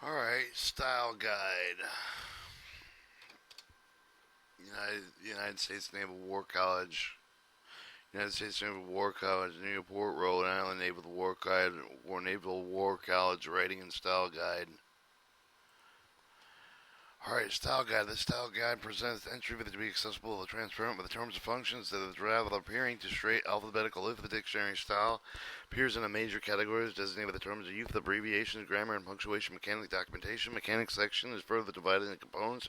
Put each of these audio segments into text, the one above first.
Alright, style guide. United States Naval War College. United States Naval War College, Newport, Rhode Island Naval War Guide, or Naval War College Writing and Style Guide. Alright, style guide. This style guide presents the entry to be accessible and transparent with the terms and functions that is rather appearing to straight alphabetical if the dictionary style appears in a major categories designated with the terms of use, abbreviations, grammar, and punctuation, mechanic documentation. Mechanic section is further divided into components,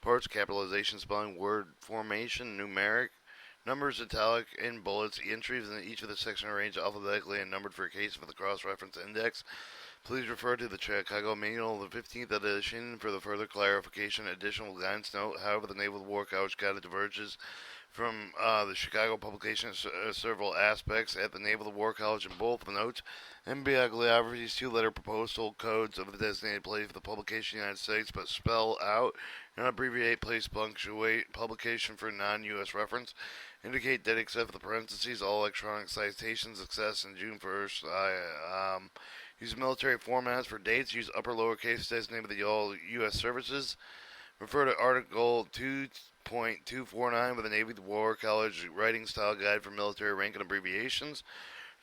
parts, capitalization, spelling, word formation, numeric, numbers, italic, and bullets. Entries in each of the sections are arranged alphabetically and numbered for a case of the cross-reference index. Please refer to the Chicago Manual of the 15th edition for the further clarification. Additional guidance note, however, the Naval War College Guide diverges from the Chicago publication several aspects at the Naval War College in both the notes and bibliography's two-letter proposal codes of the designated place for the publication in the United States, but spell out and abbreviate place punctuate publication for non-U.S. reference. Indicate that except for the parentheses, all electronic citations accessed in June 1st. Use military formats for dates. Use upper lowercase designated with the all U.S. services. Refer to Article 2.249 with the Navy War College Writing Style Guide for Military Rank and Abbreviations.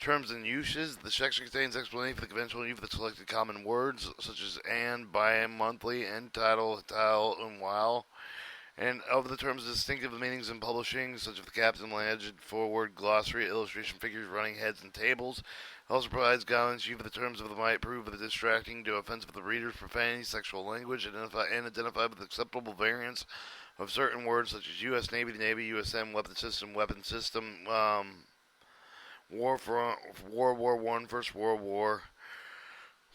Terms and uses. The section contains explanation for the conventional use of the selected common words, such as and, bi, monthly, and title, and while. And of the terms of distinctive meanings in publishing, such as the captain, legend, forward, glossary, illustration, figures, running heads, and tables. Also provides guidance for the terms of the might prove the distracting to offensive of the reader's profanity, sexual language, identify with acceptable variants of certain words such as U.S. Navy, USM, weapon system, war front, World War One, First World War.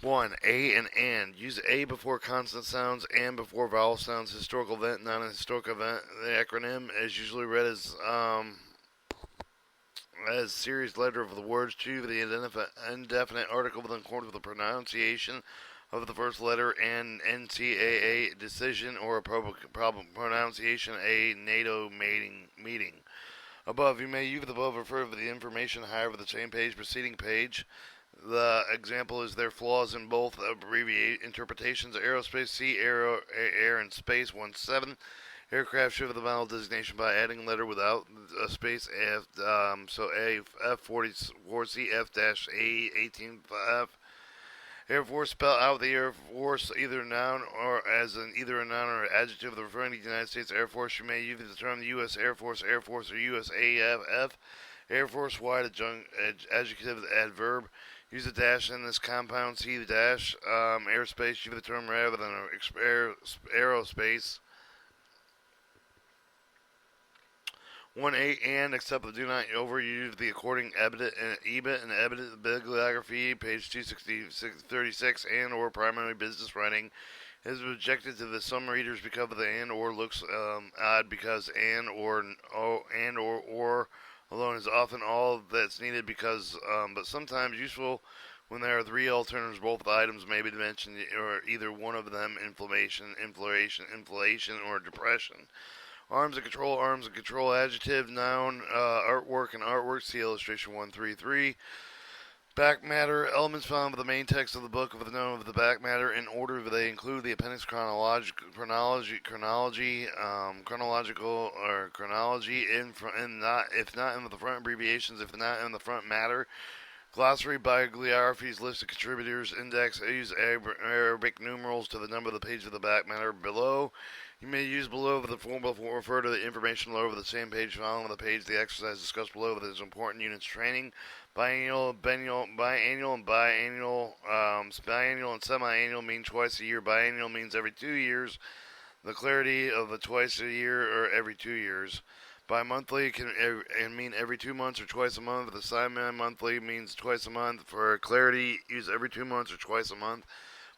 1. A and. Use A before consonant sounds and before vowel sounds. Historical event, not a historical event. The acronym is usually read as series letter of the words to the indefinite article within accordance with the pronunciation of the first letter and NCAA decision or a pronunciation a NATO meeting. Above, you may use the above refer to the information, however, the same page, preceding page. The example is there flaws in both abbreviate interpretations. Aerospace, sea, air and space, 1-7. Aircraft ship with the vowel designation by adding letter without a space F, so A, F44C, F-A, 18F. Air Force, spell out the Air Force either noun or as either a noun or adjective referring to the United States Air Force. You may use the term the U.S. Air Force, or USAF. Air Force wide adjective, adverb. Use a dash in this compound. See the dash. Airspace, use the term rather than aerospace. 1-8 and except but do not overuse the according EBIT and EBIT bibliography, page 236, and or primary business writing is rejected to the some readers because of the and or looks odd because and or alone is often all that's needed because but sometimes useful when there are three alternatives. Both items may be mentioned or either one of them inflation, or depression. Arms and control, adjective, noun, artwork and artwork, see illustration 133. Back matter, elements found with the main text of the book of the known of the back matter in order they include the appendix chronological, chronology in not if not in the front abbreviations, if not in the front matter. Glossary, bibliographies, list of contributors, index, use Arabic numerals to the number of the page of the back matter below. You may use below the form before refer to the information below over the same page following the page. The exercise discussed below with its important units training, biannual, and semi-annual mean twice a year. Biannual means every 2 years. The clarity of the twice a year or every 2 years. Bi-monthly can mean every 2 months or twice a month. The semi-monthly means twice a month. For clarity, use every 2 months or twice a month.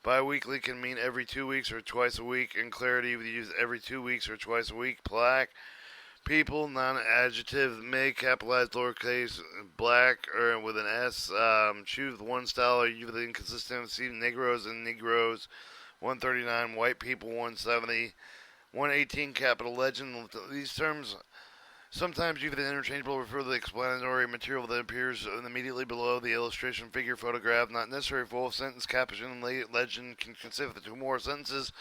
Bi-weekly can mean every 2 weeks or twice a week. In clarity, we use every 2 weeks or twice a week. Black. People, non-adjective, may capitalize lowercase, black, or with an S. Choose one style or use the inconsistency. Negroes and Negroes, 139. White people, 170. 118, capital legend. These terms Sometimes even interchangeable refer to the explanatory material that appears immediately below the illustration, figure, photograph. Not necessary full sentence, caption, legend can consist of two more sentences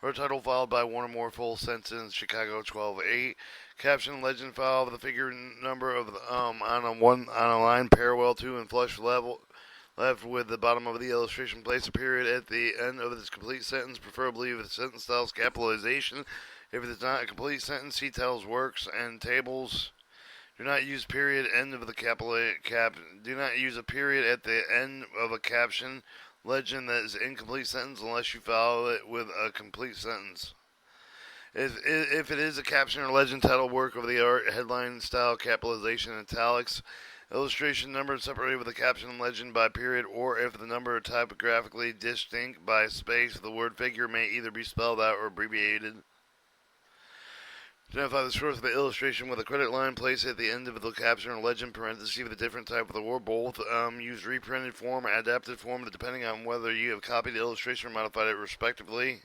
or a title followed by one or more full sentences. Chicago 12:8. Caption, legend, followed with the figure number of on a line parallel to and flush level left with the bottom of the illustration. Place a period at the end of this complete sentence, preferably with the sentence style's capitalization. If it is not a complete sentence, see titles, works, and tables. Do not use period end of the Do not use a period at the end of a caption legend that is incomplete sentence unless you follow it with a complete sentence. If it is a caption or legend, title, work of the art, headline style, capitalization, italics, illustration number separated with a caption and legend by period, or if the number is typographically distinct by space, the word figure may either be spelled out or abbreviated. Identify the source of the illustration with a credit line. Place it at the end of the caption or legend, parenthesis, with a different type of the word. Both use reprinted form or adapted form depending on whether you have copied the illustration or modified it respectively.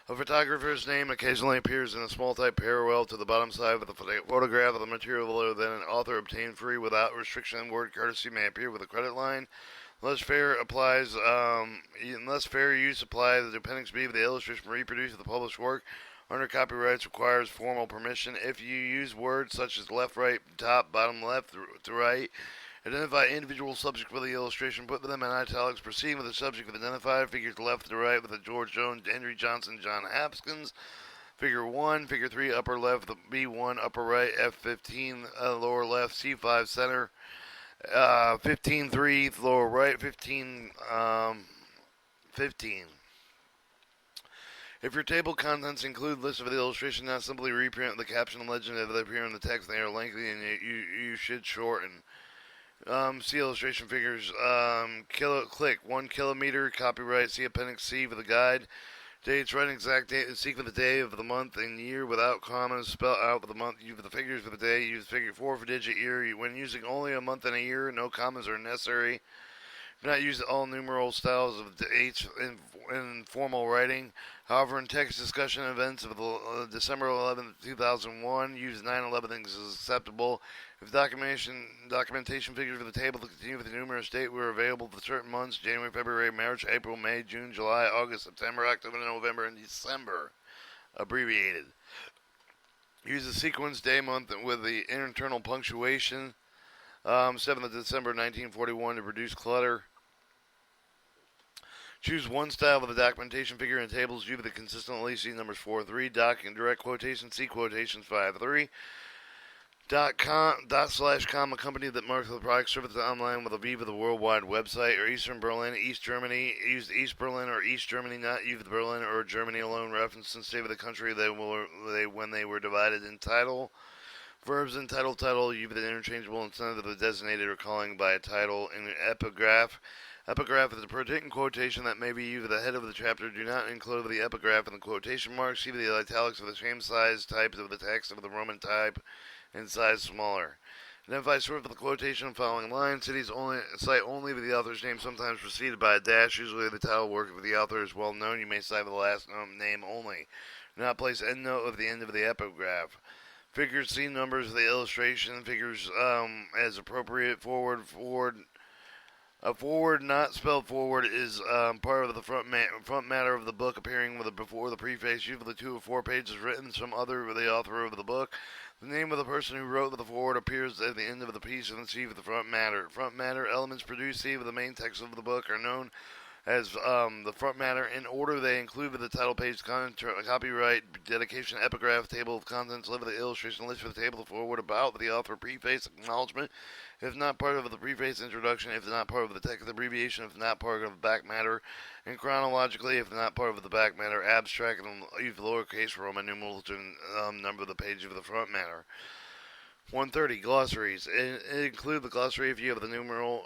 A photographer's name occasionally appears in a small type parallel to the bottom side with a photograph of the material below. Then an author obtained free without restriction. Word courtesy may appear with a credit line. Unless fair use applies, the appendix B of the illustration reproduces the published work under copyrights requires formal permission. If you use words such as left, right, top, bottom, left to right, identify individual subject with the illustration, put them in italics, proceeding with the subject with identified figures left to right with the George Jones, Henry Johnson, John Haskins. Figure 1, figure 3, upper left, B1, upper right, F15, lower left, C5, center, 15-3, lower right, 15. If your table contents include lists of the illustration, not simply reprint the caption and legend if they appear in the text. They are lengthy and you should shorten. See illustration figures. Click 1 kilometer. Copyright. See Appendix C for the guide. Dates. Write an exact date and seek for the day of the month and year without commas. Spell out for the month. Use the figures for the day. Use figure 4 for digit year. When using only a month and a year, no commas are necessary. Do not use all numeral styles of dates in formal writing. However, in text discussion events of December 11, 2001, use 9/11 as acceptable. If documentation figures for the table to continue with the numerous date were available for certain months: January, February, March, April, May, June, July, August, September, October, November, and December. Abbreviated. Use the sequence day month with the internal punctuation. 7th of December 1941 to reduce clutter. Choose one style of the documentation figure in tables. View the consistently. See numbers 4-3. Doc and direct quotation. See quotations 5-3. .com, a company that markets the product service online with a view of the worldwide website, or Eastern Berlin, East Germany. Use East Berlin or East Germany, not use Berlin or Germany alone. Reference and state of the country when they were divided in title. Verbs in title, use the interchangeable instead of the designated or calling by a title. In epigraph. Epigraph is a pertinent quotation that may be used at the head of the chapter. Do not include the epigraph in the quotation marks. See the italics of the same size types of the text of the Roman type in size smaller. Identify source of the quotation following line. Cite only with the author's name, sometimes preceded by a dash. Usually the title work of the author is well known. You may cite with the last name only. Do not place endnote at the end of the epigraph. Figures, see numbers of the illustration. Figures as appropriate. Forward. A forward, not spelled forward, is part of the front matter of the book, appearing with before the preface. Usually 2 or 4 pages written. Some other the author of the book. The name of the person who wrote the forward appears at the end of the piece and see with the front matter. Front matter elements produced see with the main text of the book are known as the front matter. In order they include with the title page, copyright, dedication, epigraph, table of contents, list of the illustration, list for the table, the forward, about the author, preface, acknowledgement. If not part of the preface, introduction. If not part of the text, abbreviation. If not part of the back matter, and chronologically. If not part of the back matter, abstract, and use lowercase Roman numerals to number the page of the front matter. 130. Glossaries. Include the glossary if you have the numeral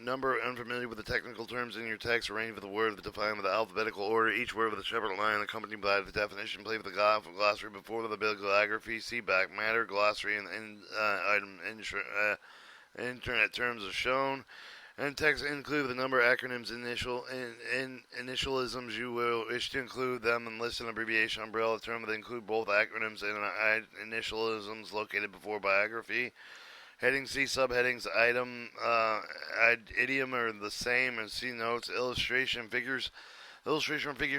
number unfamiliar with the technical terms in your text. Arrange with the word defined with the alphabetical order. Each word with a separate line accompanied by the definition. Play with the glossary before the bibliography. See back matter. Glossary and item internet terms are shown. And text include the number of acronyms, initialisms you will wish to include them, and list an abbreviation umbrella term that include both acronyms and initialisms located before biography. Heading C subheadings item idiom are the same as C notes. Illustration figures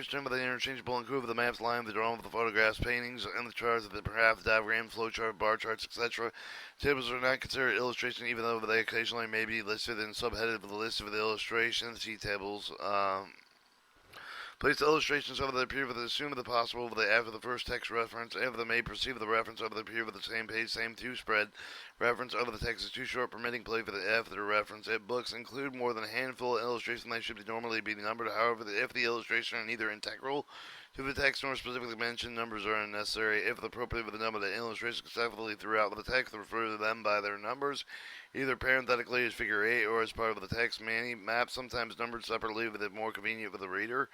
term with the interchangeable include the maps, lines, the drawing with the photographs, paintings, and the charts of the graph, diagram, flowchart, bar charts, etc. Tables are not considered illustration, even though they occasionally may be listed in subheaded with the list of the illustrations. See tables. Place the illustrations over the appear with as soon as possible after the first text reference. After the may perceive the reference over the appear with the same page, same two spread. Reference over the text is too short, permitting play for the after the reference. If books include more than a handful of illustrations, they should normally be numbered. However, if the illustration are neither integral to the text nor specifically mentioned, numbers are unnecessary. If appropriate with the number, the illustration successfully throughout the text, refer to them by their numbers, either parenthetically as figure 8 or as part of the text. Many maps sometimes numbered separately with it more convenient for the reader.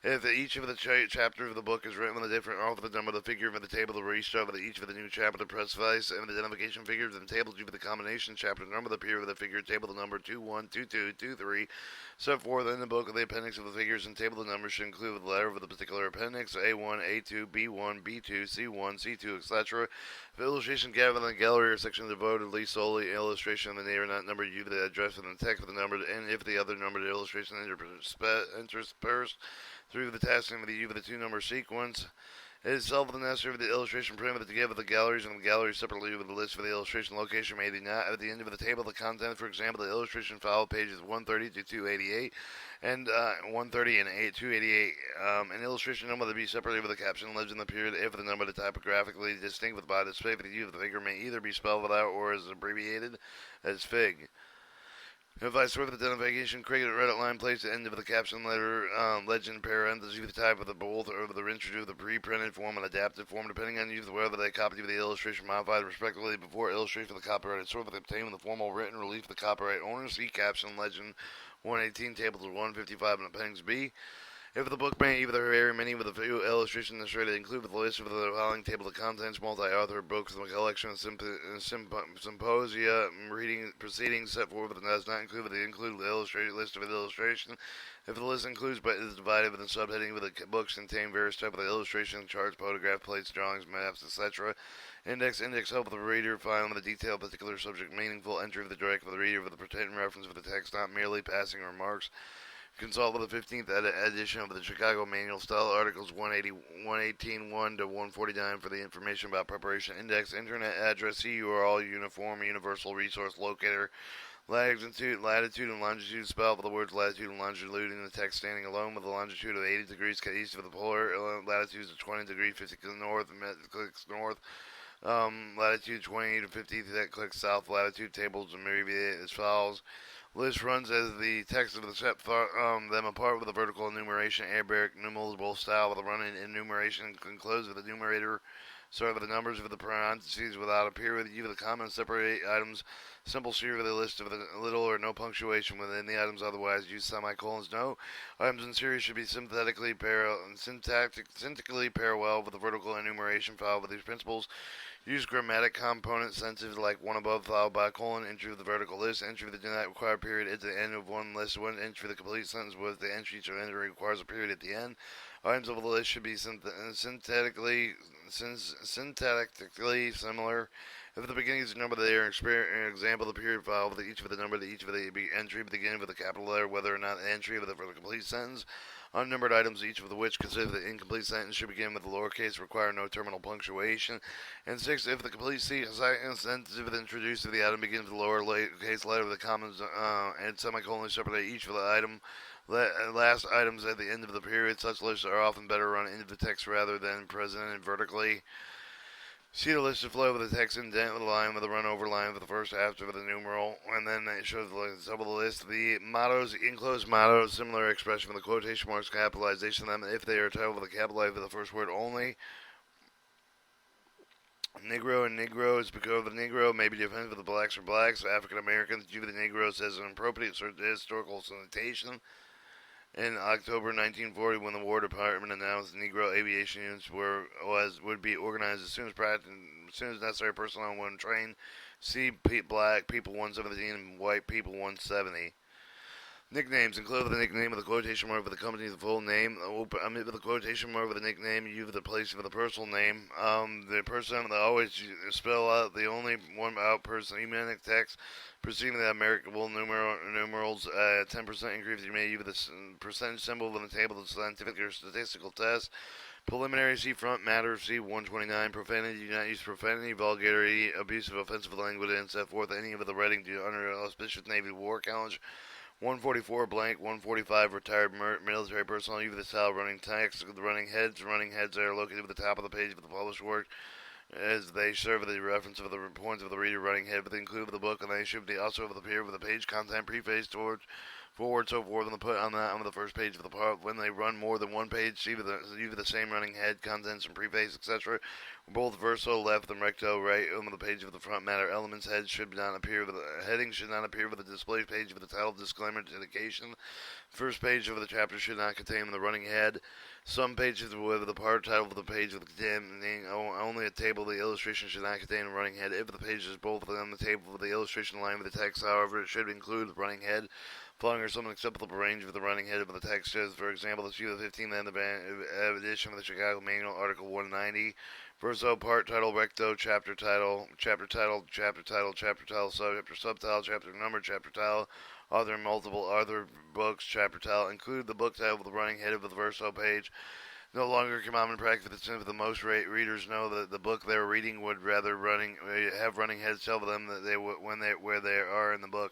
If each of the chapter of the book is written with a different author, the number of the figure of the table, the restart of each of the new chapter specifies and the identification figures in the table due to the combination chapter number, the period of the figure, table the number 21, 22, 23, so forth in the book of the appendix of the figures and table the numbers should include the letter of the particular appendix, A1, A2, B1, B2, C1, C2, etc. If illustration gathered in the gallery or section devoted solely illustration of the name are not numbered, use the address in the text of the number, and if the other numbered illustration interspersed through the tasking of the U of the two number sequence. It is seldom necessary for the illustration primitive to give the galleries and the galleries separately with the list for the illustration location may not at the end of the table the content. For example, the illustration file pages 130 to 288 and 130 and 288. An illustration number to be separated with a caption lives in the period if the number is typographically distinct by the space of the U of the figure may either be spelled without or is abbreviated as fig. If I sort of identification, create a red line, place the end of the caption letter, legend, parentheses, the type of the both, or the introduce the pre-printed form and adapted form, depending on use whether they copy of the illustration modified respectively before illustration of the copyrighted sort of obtained with the formal written relief of the copyright owner. See caption, legend, 118, tables 155, and appendix B. If the book may either vary many with a few illustrations necessary to include with the list of the following table of contents, multi-author books, the collection of symposia, reading proceedings set forth but does not include the included illustrated list of illustration. If the list includes but is divided with a subheading with the books contain various types of illustrations, charts, photographs, plates, drawings, maps, etc. Index help the reader find the detailed particular subject meaningful entry of the direct for the reader with the pretended reference for the text, not merely passing remarks. Consult with the 15th edition of the Chicago Manual Style Articles 118 1 to 149 for the information about preparation. Index, internet address, see URL, uniform, universal resource locator, latitude and longitude spelled with the words latitude and longitude in the text standing alone with a longitude of 80 degrees east of the polar, latitudes of 20 degrees 50 north, clicks north, latitude 20 to 50 that clicks south, latitude tables abbreviated as follows. List runs as the text of the set them apart with a vertical enumeration, Arabic numerable style with a running enumeration, concludes with the numerator, start with the numbers of the parentheses without a period, use the comments, separate items, simple series with a list of the little or no punctuation within the items, otherwise use semicolons. No items in series should be syntactically parallel with the vertical enumeration file with these principles. Use grammatic component sentences like one above followed by a colon, entry of the vertical list, entry of the do not require period at the end of one list, one entry of the complete sentence with the entry to enter requires a period at the end. Items of the list should be syntactically similar. If the beginning is a number, they are an example of the period file with each of the number, each of the entry beginning with a capital letter, whether or not the entry of the for the complete sentence. Unnumbered items, each of which consider the incomplete sentence, should begin with the lowercase, require no terminal punctuation. And 6, if the complete sentence is introduced to the item begins with the lowercase letter with the commas and semicolon separate each of the item. Last items at the end of the period. Such lists are often better run into the text rather than presented vertically. See the list of flow with the text indent with a line with a run over line for the first after with a numeral, and then it shows the top of the list. The mottos, enclosed mottos, similar expression with the quotation marks, capitalization of them if they are titled with a capital for the first word only. Negro and Negroes, because the Negro may be different for the blacks or blacks. African Americans, due to the Negroes as an appropriate historical citation. In October 1940, when the War Department announced Negro aviation units would be organized as soon as necessary personnel when trained, see black people 117 and white people 170. Nicknames include the nickname with a quotation mark with the company's full name. Omit with a quotation mark with a nickname. You with the place with a personal name. The person that always spell out the only one out person. Emaic text preceding the American numerals. 10% increase. You may use the percentage symbol in the table of scientific or statistical test. Preliminary, see front matter, see 129. Profanity, do not use profanity, vulgarity, abusive, offensive language, and set forth any of the writing under auspicious Navy War College. 144 blank, 145 retired military personnel. Use the style running text. The running heads. Running heads are located at the top of the page of the published work as they serve the reference of the points of the reader. Running head with the include of the book, and they should be also appear with the page content preface towards forward, so forth, and put on the first page of the part. When they run more than one page, see the same running head, contents, and preface, etc. Both verso, left, and recto, right on the page of the front matter. Elements head should not appear with the heading should not appear with the display page of the title, disclaimer, dedication. First page of the chapter should not contain the running head. Some pages with the part title of the page with containing only a table. The illustration should not contain a running head. If the page is both on the table with the illustration line with the text, however, it should include the running head. Following or some acceptable range of the running head of the text is, for example, the Sheet 15 and the edition of the Chicago Manual, Article 190. Verso, part title, recto, chapter title, chapter title, chapter title, chapter title, subtitle, chapter number, chapter title, author, multiple other books, chapter title. Include the book title with the running head of the verso page. No longer common practice for the most readers know that the book they're reading would rather have running heads tell them that they where they are in the book.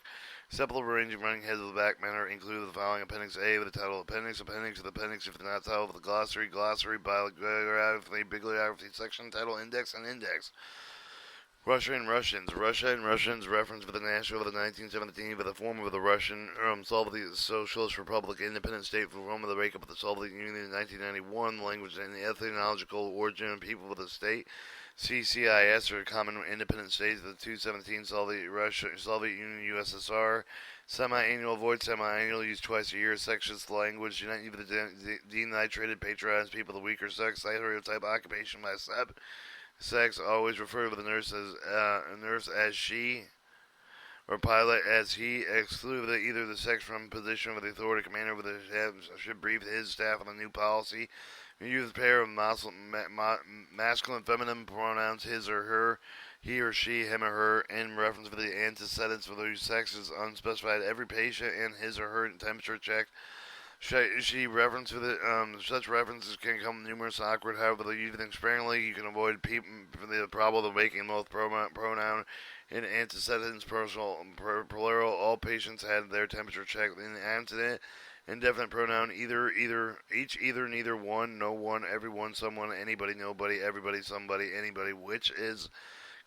Simple range of running heads of the back matter include the following: Appendix A with the title Appendix, Appendix with Appendix if not title with the glossary, Glossary, bibliography, Bibliography section, title, Index, and Index. Russia and Russians. Russia and Russians reference for the national of the 1917 for the form of the Russian Soviet Socialist Republic, independent state for Rome of the breakup of the Soviet Union in 1991, the language and the ethnological origin of people of the state. CCIS or common independent states of the 217 Soviet Russia, Soviet Union, USSR. Semi-annual, avoid semi-annual, used twice a year. Sexist language, do not use the denitrated, patronized people of the weaker sex. Stereotype occupation by sex, always refer to the nurse as she or pilot as he. Exclude either the sex from position of the authority commander with the should brief his staff on the new policy. Use a pair of masculine feminine pronouns, his or her, he or she, him or her, in reference to the antecedents for whose sex is unspecified. Every patient and his or her temperature check. She reference to the such references can come numerous and awkward. However, they use them sparingly. You can avoid the problem of making both pronoun in antecedents personal plural. All patients had their temperature checked in the antecedent. Indefinite pronoun either, each, either, neither, one, no one, everyone, someone, anybody, nobody, everybody, somebody, anybody, which is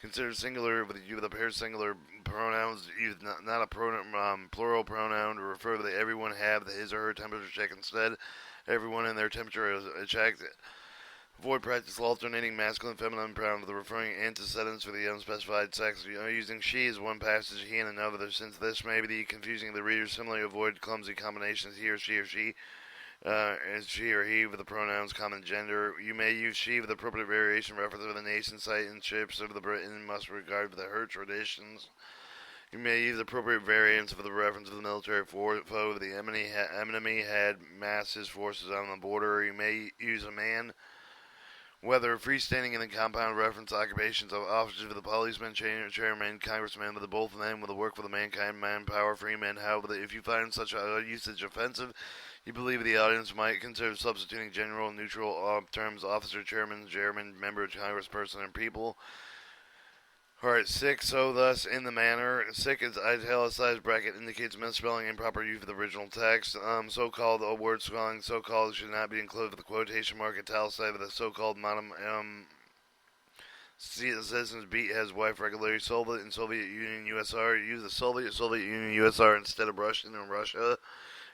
considered singular with a pair of singular pronouns. Use not a plural pronoun to refer to the everyone have the his or her temperature check instead. Everyone and their temperature is checked. Avoid practice alternating masculine and feminine pronouns with the referring antecedents for the unspecified sex. Using she is one passage, he in another, since this may be confusing to the reader. Similarly, avoid clumsy combinations, he or she, as she or he with the pronouns common gender. You may use she with appropriate variation reference to the nation, site, and ships of the Britain must regard to her traditions. You may use appropriate variants for the reference of the military foe. The enemy had massed his forces on the border. You may use a man, whether freestanding in the compound, reference occupations of officers of the policeman, chairman, congressman, with both men with the work for the mankind, manpower, free men. However, if you find such a usage offensive, you believe the audience might consider substituting general and neutral terms: officer, chairman, member, congressperson, and people. Alright, sick, so thus, in the manner. Sick is italicized bracket, indicates misspelling, improper use of the original text. So-called, a word spelling, so-called should not be included with the quotation mark italicized with the so-called citizens beat his wife regularly. Soviet and Soviet Union, USSR. Use the Soviet Union, USSR instead of Russian and Russia.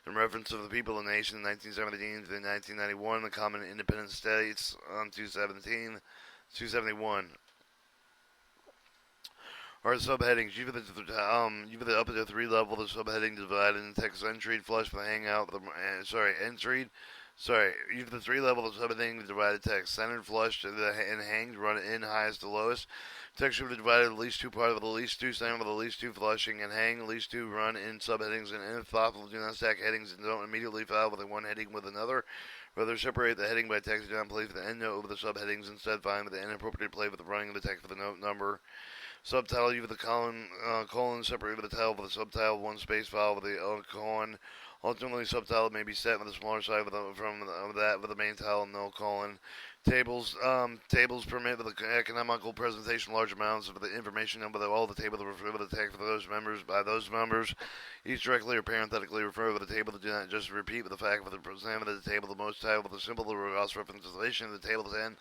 In reference to the people of the nation in 1917 to 1991, the common independent states on 271. Or subheadings. You the up to 3 level. The subheading divided in text entry, flush for the hangout. Entry. You the 3 level. The subheading divided text centered, flushed, and hanged. Run in highest to lowest. Text should be divided at least two parts with at least two same with at least two flushing and hang, at least two run in subheadings, and if thoughtful, do not stack headings and don't immediately file with one heading with another. Rather, separate the heading by text down place with the end note over the subheadings. Instead, find with the inappropriate play with the running of the text for the note number. Subtitle, you with the colon separated with the title with the subtitle, one space file with the colon. Ultimately, subtitle may be set with a smaller side from that with the main title and no colon. Tables permit with the economical presentation large amounts of the information and with all the table to refer to the text for those members by those members, each directly or parenthetically refer to the table to do not just repeat with the fact with the present of the table the most title with a simple cross referencing of the table to end.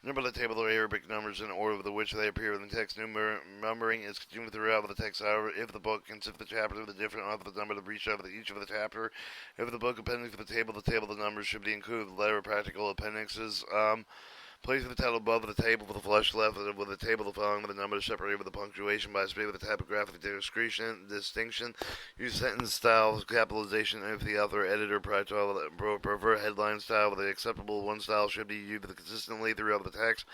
Number of the table are Arabic numbers in order with which they appear in the text. Numbering is continued throughout with the text. However, if the book consists of the chapter with a different alphabet number to each of the chapter, if the book appendix for the table, the numbers should be included with letter practical appendixes. Place the title above the table with the flush left with the table the following with the numbers separated with the punctuation by space with the typographic distinction. Use sentence style capitalization if the author editor prefer headline style with the acceptable one style should be used consistently throughout the text.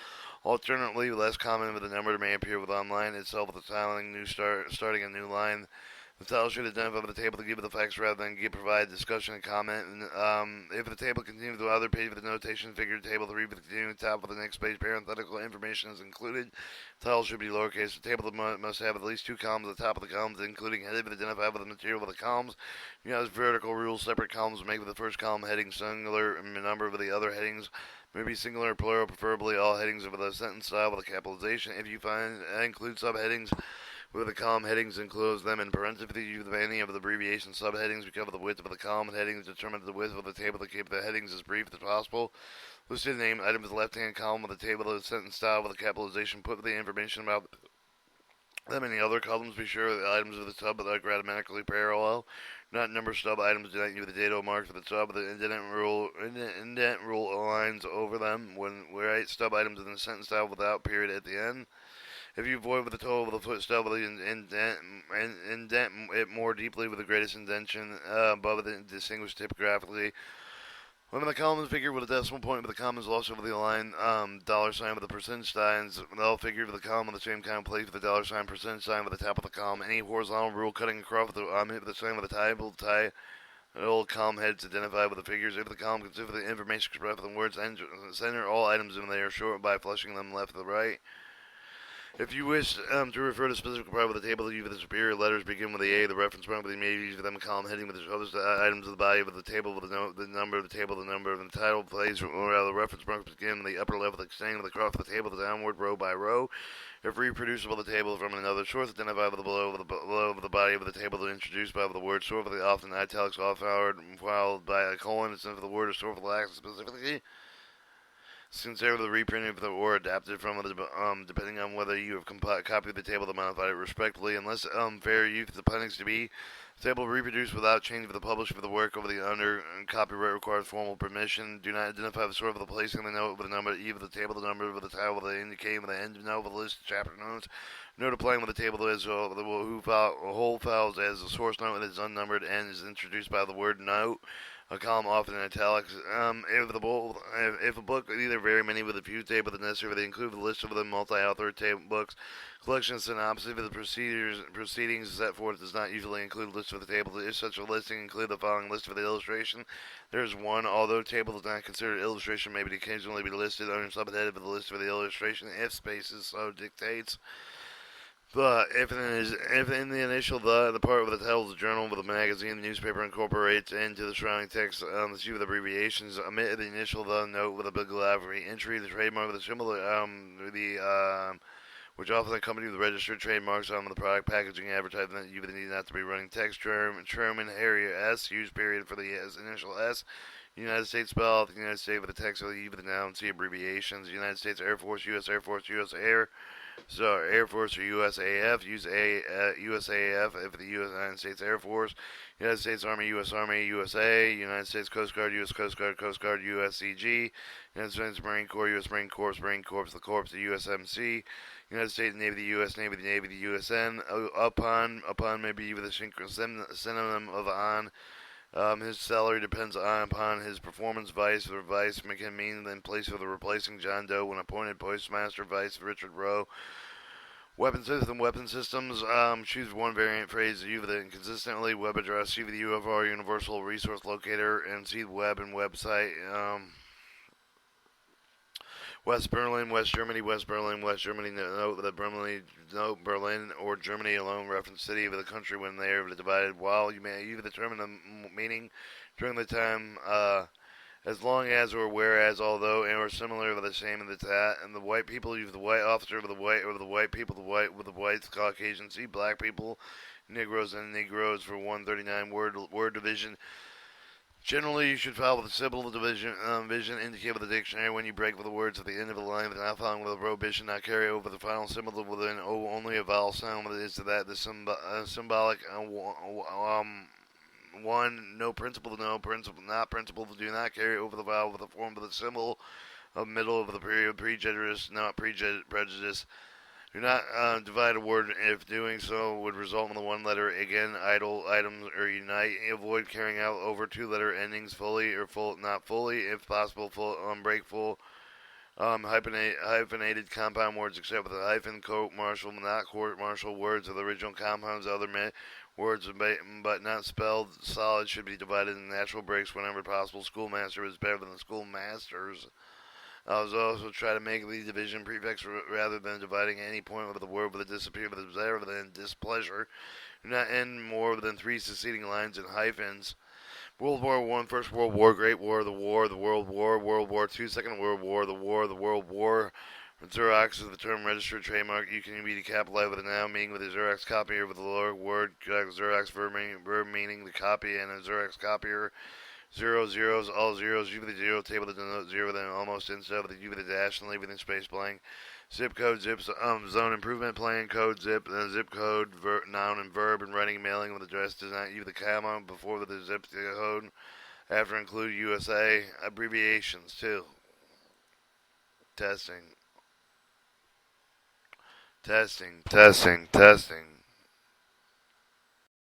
Alternately, less common with the number may appear with online itself with the styling starting a new line. The title should identify the table to give the facts rather than provide discussion and comment. And, if the table continues to other page with the notation figure table 3 with the continuing top of the next page, parenthetical information is included. The title should be lowercase. The table must have at least two columns at the top of the columns, including headed with identified with the material of the columns. You know, vertical rules, separate columns make with the first column heading singular and number with the other headings. Maybe singular or plural, preferably all headings with a sentence style with a capitalization. If you find include subheadings with the column headings, enclose them in parentheses. Use any of the abbreviation subheadings because of the width of the column headings. Determine the width of the table to keep the headings as brief as possible. Listed name item with the left-hand column of the table of the sentence style with a capitalization. Put the information about them in the other columns. Be sure the items of the sub are grammatically parallel. Not number stub items do not use the data marks for the sub. The indent rule aligns over them when we write stub items in the sentence style without period at the end. If you avoid with the toe of the foot stub, indent it more deeply with the greatest indentation above the distinguished typographically. When the column is figured with a decimal point, but the comma is also with the line dollar sign with the percentage signs, all figured with the column of the same kind, place with the dollar sign percentage sign with the top of the column. Any horizontal rule cutting across with the sign with the tie column heads identified with the figures. If the column consists of the information expressed with the words, center all items in there short by flushing them left to the right. If you wish to refer to specific part of the table, you the superior letters begin with the A, the reference point with the maybe for them a column heading with the other items of the body of the table with the number of the table, the number of the title place, or the reference marks begin in the upper left, extending with across the table, the downward row by row. If reproducible, the table from another source identified with the below of the body of the table to introduced by the word source, with the often italics off followed by a colon instead of the word or source lacks specifically. Consider the reprinting of the or adapted from depending on whether you have copied the table to modify it respectively. Unless fair use the appendix to be the table reproduced without change of the publisher of the work over the under copyright requires formal permission. Do not identify the source of the placing the note with the number of the table, the number of the title, with the indicating with the end note of the list of chapter notes. Note applying with the table is whole files as a source note that is unnumbered and is introduced by the word note. A column often in italics. If a book either very many with a few table the necessary, they include the list of the multi-author table books. Collection synopsis of the proceedings set forth does not usually include a list of the table. If such a listing include the following list for the illustration, there is one. Although table is not considered illustration, may occasionally be listed under subhead of the list for the illustration if spaces so dictates. But if in the initial the part of the title of the journal with the magazine, the newspaper incorporates into the surrounding text the few with abbreviations, omit the initial the note with a bibliography entry, the trademark with a symbol, which often accompany the registered trademarks on the product packaging advertisement. You need not to be running text Sherman Harrier S, use period for the initial S. United States spell out the United States with the text of the U with the noun, see abbreviations. United States Air Force, U.S. Air Force, U.S. Air. So Air Force or USAF, use USAF if the United States Air Force, United States Army, USA, United States Coast Guard, U.S. Coast Guard, USCG, United States Marine Corps, U.S. Marine Corps, the Corps, the USMC, United States Navy, the U.S. Navy, the Navy, the USN. Upon may be with a synonym of on. His salary depends upon his performance. Vice can mean in place of the replacing John Doe when appointed postmaster. Vice Richard Rowe Weapon systems. Choose one variant phrase to use it consistently. Web address. Use the UFR Universal Resource Locator and see the web and website. West Berlin, West Germany, West Berlin, West Germany. Note that note Berlin or Germany alone reference city of the country when they are divided. While you may either determine the meaning during the time, as long as or whereas, although and or similar are the same in the that. And the white people use the white officer with the white or the white people, the white with the whites, Caucasian. See black people, Negroes and Negroes for 139 word division. Generally, you should follow the symbol division vision indicated with the dictionary when you break with the words at the end of a line without following with a prohibition, not carry over the final symbol within only a vowel sound. Is to that the symbolic one no principle not principle do not carry over the vowel with the form of the symbol of middle of the period prejudice not prejudice. Do not divide a word if doing so would result in the one letter again, idle, items, or unite. Avoid carrying out over two letter endings fully or full, not fully, if possible, full, break full, hyphenated compound words except with a hyphen, court martial, not court martial words of the original compounds, other words but not spelled solid should be divided in natural breaks whenever possible. Schoolmaster is better than the schoolmasters. I was also try to make the division prefix rather than dividing any point with a word with a disappear with a rather than displeasure. Do not end more than three succeeding lines in hyphens. World War One, First World War, Great War, the World War, World War Two, Second World War, the World War. Xerox is the term registered trademark. You can be decapitalized with a noun meaning with a Xerox copier with the lower word Xerox verb meaning the copy and a Xerox copier. Zero zeros, all zeros, U with the zero table to denote zero, then almost instead of the U with the dash and leaving the space blank. Zip code, zone improvement plan, code, zip code, noun and verb, and writing mailing with address does not use the comma before the zip code. After include USA, abbreviations too. Testing.